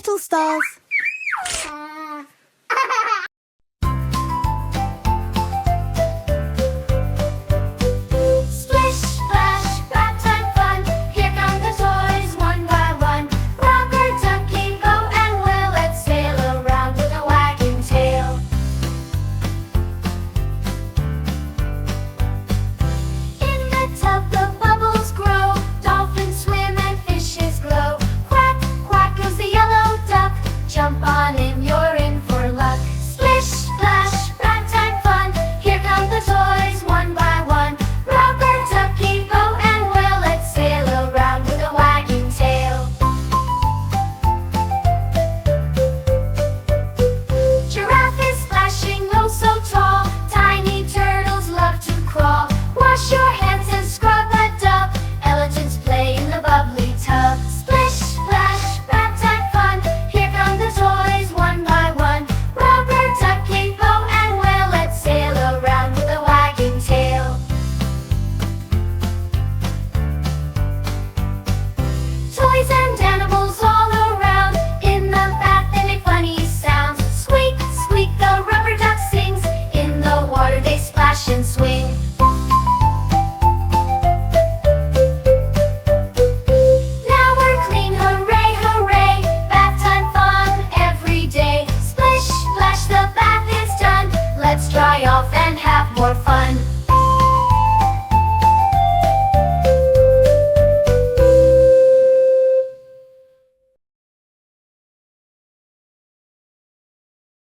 LittleStars. Splish, splash, bath time fun. Here come the toys one by one. Rocker, ducky, go and will. Let's sail around with a wagging tail. In the tub the bubbles grow. Dolphins swim and fishes glow. Quack, quack goes the yellow duck. Jump on in, you're in for luck. Splish, splash, bath time fun. Here come the toys one by one. Rocker, ducky, go and will. Let's sail around with a wagging tail. Giraffe is splashing oh so tall. Tiny turtles love to crawl. Wash your hands and scrub a dub. Elephants play in the bubbly tub. Splish, splash, bath time fun. Here come the toys one by one. Rocker, ducky, go and will. Let's sail around with a wagging tail. Toys and animals all around. In the bath they make funny sounds. Squeak, squeak, the rubber duck sings. In the water they splash and swing. Now we're clean, hooray, hooray. Bath time fun every day. Splish, splash, the bath is done. Let's dry off and have more fun.